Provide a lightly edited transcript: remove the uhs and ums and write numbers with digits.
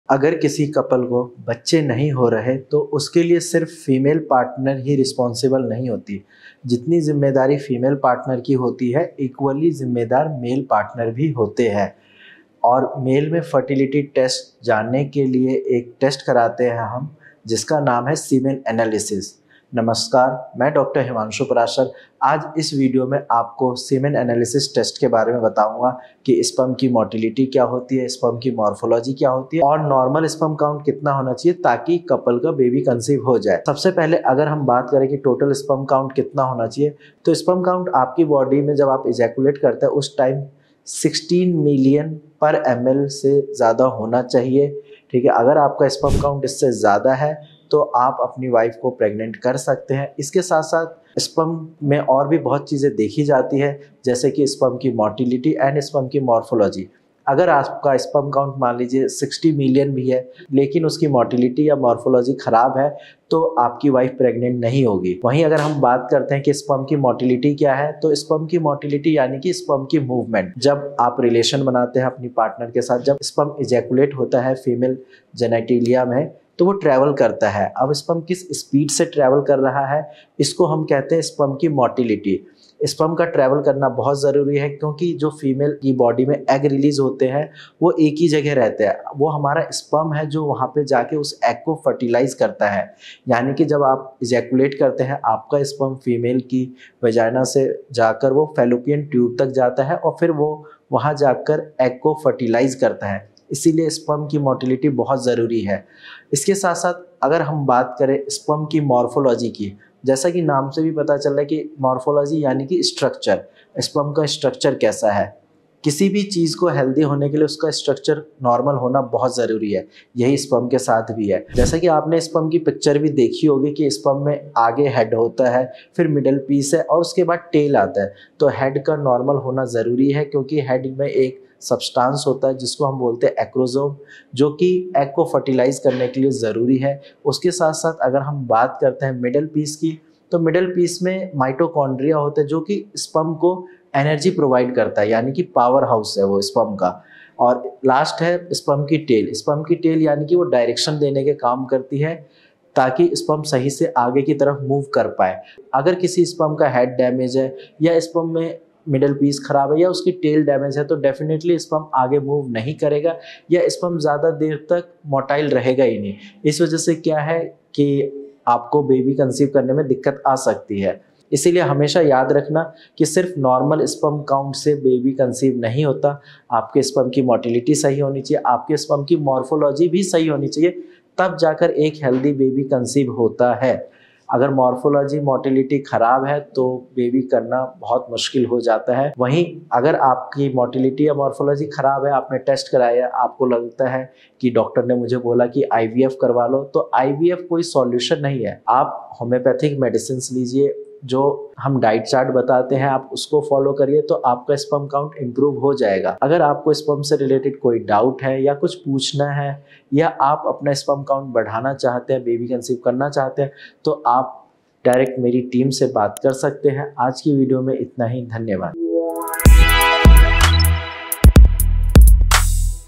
अगर किसी कपल को बच्चे नहीं हो रहे तो उसके लिए सिर्फ फीमेल पार्टनर ही रिस्पॉन्सिबल नहीं होती। जितनी जिम्मेदारी फीमेल पार्टनर की होती है, इक्वली जिम्मेदार मेल पार्टनर भी होते हैं। और मेल में फर्टिलिटी टेस्ट जानने के लिए एक टेस्ट कराते हैं हम, जिसका नाम है सीमेन एनालिसिस। नमस्कार, मैं डॉक्टर हिमांशु पराशर। आज इस वीडियो में आपको सीमेन एनालिसिस टेस्ट के बारे में बताऊंगा कि स्पर्म की मोटिलिटी क्या होती है, स्पर्म की मॉर्फोलॉजी क्या होती है और नॉर्मल स्पर्म काउंट कितना होना चाहिए ताकि कपल का बेबी कंसीव हो जाए। सबसे पहले अगर हम बात करें कि टोटल स्पर्म काउंट कितना होना चाहिए, तो स्पर्म काउंट आपकी बॉडी में जब आप इजैकुलेट करते हैं उस टाइम 16 मिलियन पर ml से ज़्यादा होना चाहिए। ठीक है, अगर आपका स्पर्म काउंट इससे ज़्यादा है तो आप अपनी वाइफ को प्रेग्नेंट कर सकते हैं। इसके साथ साथ स्पर्म में और भी बहुत चीज़ें देखी जाती है, जैसे कि स्पर्म की मोटिलिटी एंड स्पर्म की मॉर्फोलॉजी। अगर आपका स्पर्म काउंट मान लीजिए 60 मिलियन भी है लेकिन उसकी मोटिलिटी या मॉर्फोलॉजी ख़राब है तो आपकी वाइफ प्रेग्नेंट नहीं होगी। वहीं अगर हम बात करते हैं कि स्पर्म की मोटिलिटी क्या है, तो स्पर्म की मोटिलिटी यानी कि स्पर्म की मूवमेंट। जब आप रिलेशन बनाते हैं अपनी पार्टनर के साथ, जब स्पर्म इजैकुलेट होता है फीमेल जेनेटिलिया में, तो वो ट्रैवल करता है। अब स्पर्म किस स्पीड से ट्रैवल कर रहा है, इसको हम कहते हैं स्पर्म की मोटिलिटी। स्पर्म का ट्रैवल करना बहुत ज़रूरी है क्योंकि जो फीमेल की बॉडी में एग रिलीज होते हैं वो एक ही जगह रहते हैं। वो हमारा स्पर्म है जो वहाँ पे जाके उस एग को फर्टिलाइज करता है। यानी कि जब आप इजैकुलेट करते हैं, आपका स्पर्म फीमेल की वजाइना से जाकर वो फैलोपियन ट्यूब तक जाता है और फिर वो वहाँ जाकर एग को फर्टिलाइज करता है। इसीलिए स्पर्म की मोटिलिटी बहुत ज़रूरी है। इसके साथ साथ अगर हम बात करें स्पर्म की मॉर्फोलॉजी की, जैसा कि नाम से भी पता चल रहा है कि मॉर्फोलॉजी यानी कि स्ट्रक्चर, स्पर्म का स्ट्रक्चर कैसा है। किसी भी चीज़ को हेल्दी होने के लिए उसका स्ट्रक्चर नॉर्मल होना बहुत ज़रूरी है। यही स्पर्म के साथ भी है। जैसा कि आपने स्पर्म की पिक्चर भी देखी होगी कि स्पर्म में आगे हेड होता है, फिर मिडल पीस है और उसके बाद टेल आता है। तो हेड का नॉर्मल होना ज़रूरी है क्योंकि हेड में एक सब्सटेंस होता है जिसको हम बोलते हैं एक्रोसोम, जो कि एग को फर्टिलाइज करने के लिए ज़रूरी है। उसके साथ साथ अगर हम बात करते हैं मिडल पीस की, तो मिडल पीस में माइटोकॉन्ड्रिया होता है जो कि स्पर्म को एनर्जी प्रोवाइड करता है, यानी कि पावर हाउस है वो स्पर्म का। और लास्ट है स्पर्म की टेल। स्पर्म की टेल यानी कि वो डायरेक्शन देने के काम करती है ताकि स्पर्म सही से आगे की तरफ मूव कर पाए। अगर किसी स्पर्म का हेड डैमेज है या स्पर्म में मिडल पीस खराब है या उसकी टेल डैमेज है तो डेफिनेटली स्पर्म आगे मूव नहीं करेगा या स्पर्म ज़्यादा देर तक मोटाइल रहेगा ही नहीं। इस वजह से क्या है कि आपको बेबी कंसीव करने में दिक्कत आ सकती है। इसीलिए हमेशा याद रखना कि सिर्फ नॉर्मल स्पर्म काउंट से बेबी कंसीव नहीं होता। आपके स्पर्म की मोटिलिटी सही होनी चाहिए, आपके स्पर्म की मॉर्फोलॉजी भी सही होनी चाहिए, तब जाकर एक हेल्दी बेबी कंसीव होता है। अगर मॉर्फोलॉजी मोटिलिटी ख़राब है तो बेबी करना बहुत मुश्किल हो जाता है। वहीं अगर आपकी मोटिलिटी या मॉर्फोलॉजी ख़राब है, आपने टेस्ट कराया, आपको लगता है कि डॉक्टर ने मुझे बोला कि IVF करवा लो, तो IVF कोई सॉल्यूशन नहीं है। आप होम्योपैथिक मेडिसिन लीजिए, जो हम डाइट चार्ट बताते हैं आप उसको फॉलो करिए तो आपका स्पर्म काउंट इम्प्रूव हो जाएगा। अगर आपको स्पर्म से रिलेटेड कोई डाउट है या कुछ पूछना है या आप अपना स्पर्म काउंट बढ़ाना चाहते हैं, बेबी कंसीव करना चाहते हैं, तो आप डायरेक्ट मेरी टीम से बात कर सकते हैं। आज की वीडियो में इतना ही। धन्यवाद।